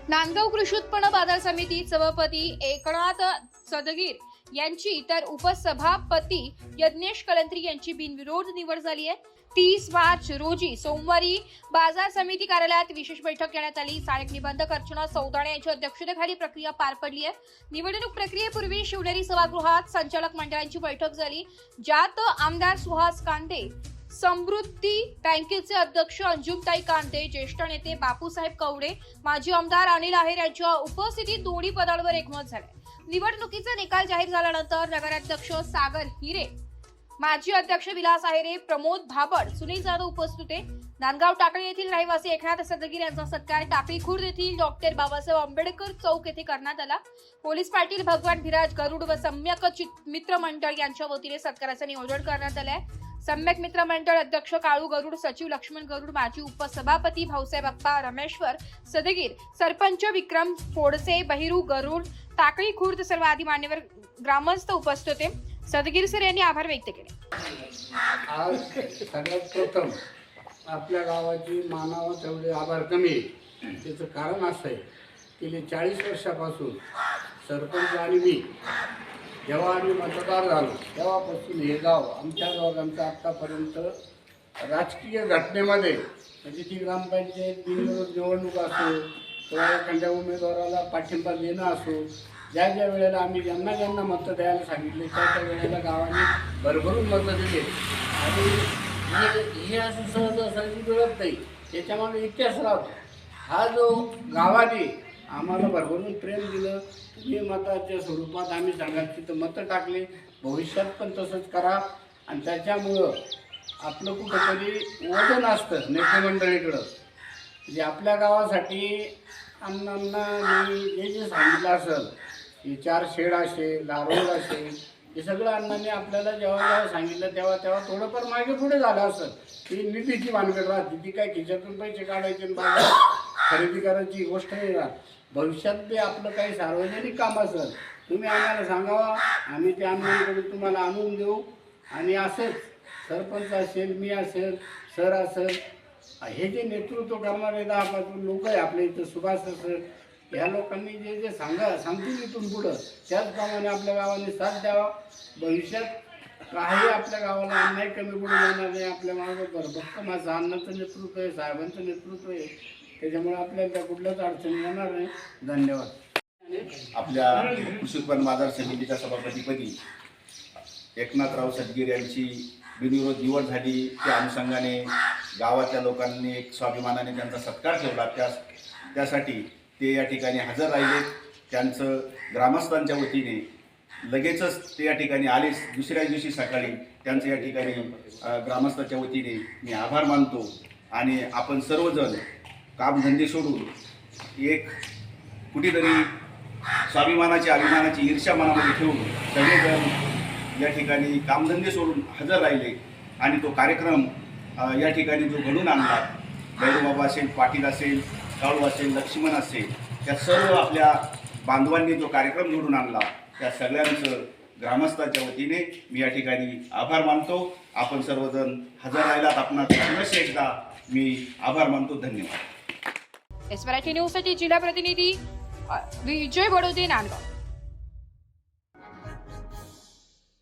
नांदगाव कृषी उत्पन्न बाजार समिती सभापती एकनाथ सदगीर यांची तर उपसभापती यज्ञेश कलंत्री यांची बिनविरोध निवड झाली आहे। 30 मार्च रोजी सोमवारी बाजार समिती कार्यालयात विशेष बैठक घेण्यात आली। सहाय्यक निबंधक अर्चना सौदाणे यांच्या अध्यक्षतेखाली प्रक्रिया पार पडली आहे। निवडणूक प्रक्रियेपूर्वी शिवनेरी सभागृहात संचालक मंडळाची बैठक झाली, ज्यात आमदार सुहास कांदे, समृद्धी बँकेचे अध्यक्ष अंजुमताई कांदे, ज्येष्ठ नेते बापूसाहेब कवडे, माजी आमदार अनिल आहेर यांच्या उपस्थितीत दोन्ही पदांवर एकमत झाले। निवडणुकीचा निकाल जाहीर झाल्यानंतर नगराध्यक्ष सागर हिरे, माजी अध्यक्ष विलास आहेरे, प्रमोद भाबड, सुनील जाधव उपस्थित होते। नांदगाव टाकळी येथील रहिवासी एकनाथ सदगीर यांचा सत्कार टाकळी खुर्द येथील डॉक्टर बाबासाहेब आंबेडकर चौक येथे करण्यात आला। पोलीस पाटील भगवान भिराज गरुड व सम्यक मित्र मंडळ यांच्या वतीने सत्काराचे नियोजन करण्यात आले आहे। सम्यक मित्र मंडळ अध्यक्ष काळू गरुड, सचिव लक्ष्मण गरुड, माजी उपसभापती भाऊसाहेब अप्पा रमेश्वर सदगीर, सरपंच विक्रम फोडसे, बहिरू गरुड, टाकळी खुर्द सर्व आदी मान्यवर ग्रामस्थ उपस्थित होते। सदगीर सर यांनी आभार व्यक्त केले। आज सगळ्यात प्रथम आपल्या गावाची मानावा तेवढे आभार कमी आहे। त्याचं कारण असं आहे की 40 वर्षापासून सरपंच आणि मी जेव्हा आम्ही मतदार झालो तेव्हापासून हे गाव आमच्या दोघांचं आत्तापर्यंत राजकीय घटनेमध्ये म्हणजे ती ग्रामपंचायत बिनविरोध निवडणूक असो किंवा एखाद्या उमेदवाराला पाठिंबा देणं असो, ज्या ज्या वेळेला आम्ही ज्यांना मतं द्यायला सांगितले त्या वेळेला गावाने भरभरून मतं दिले आणि हे असं सहजासहजी मिळत नाही। त्याच्यामध्ये इतिहास राहतो। हा जो गावाने आम्हाला भरभरून प्रेम दिलं, तुम्ही मताच्या स्वरूपात आम्ही सांगाल तिथं मतं टाकले, भविष्यात पण तसंच करा आणि त्याच्यामुळं आपलं कुठंतरी वजन असतं नेतेमंडळीकडं। म्हणजे आपल्या गावासाठी अण्णांना मी जे सांगितलं असेल की 4 शेड असेल, लारोड असेल, हे सगळं अण्णांनी आपल्याला जेव्हा सांगितलं तेव्हा थोडंफार मागे पुढे झालं असेल। ती निधीची भानगड राहते, ती काय खिशातून पैसे काढायचे आणि बाजार खरेदी करायची गोष्ट नाही राहत। भविष्यात बी आपलं काही सार्वजनिक काम असेल तुम्ही आम्हाला सांगावा, आम्ही ते अण्णांकडून तुम्हाला आणून देऊ। आणि असंच सरपंच असेल, मी असेल, सर असेल, हे जे नेतृत्व करणारे 10-15 लोक आहे आपल्या इथं, सुभाष असेल, ह्या लोकांनी जे सांगतील इथून पुढं त्याचप्रमाणे आपल्या गावाने साथ द्यावा। भविष्यात काही आपल्या गावाला अन्याय कमी पुढे जाणार नाही। आपल्या मागं भक्कम असं अण्णांचं नेतृत्व आहे, साहेबांचं नेतृत्व आहे, त्याच्यामुळे आपल्याला कुठल्याच अडचणी येणार नाही। धन्यवाद। आपल्या कृषी उत्पन्न बाजार समितीच्या सभापतीपदी एकनाथराव सदगीर यांची बिनविरोध निवड झाली, त्या अनुषंगाने गावाच्या लोकांनी एक स्वाभिमानाने त्यांचा सत्कार ठेवला। त्यासाठी ते या ठिकाणी हजर राहिले। त्यांचं ग्रामस्थांच्या वतीने लगेचच ते या ठिकाणी आलेच। दुसऱ्या दिवशी सकाळी त्यांचं या ठिकाणी ग्रामस्थांच्या वतीने मी आभार मानतो। आणि आपण सर्वजण कामधंदे सोडून एक कुठेतरी स्वाभिमानाची अभिमानाची ईर्ष्या मनामध्ये ठेवून सगळेजण या ठिकाणी कामधंदे सोडून हजर राहिले आणि तो कार्यक्रम या ठिकाणी जो घडून आणला, भैरूबाबा असेल, पाटील असेल, काळू असेल, लक्ष्मण असेल, त्या सर्व आपल्या बांधवांनी जो कार्यक्रम घडून आणला त्या सगळ्यांचं ग्रामस्थांच्या वतीने मी या ठिकाणी आभार मानतो। आपण सर्वजण हजर राहिलात, आपणास पुनश्च एकदा मी आभार मानतो। धन्यवाद। एस मराठी न्यूजसाठी जिल्हा प्रतिनिधी विजय बडोदे, नांदगाव।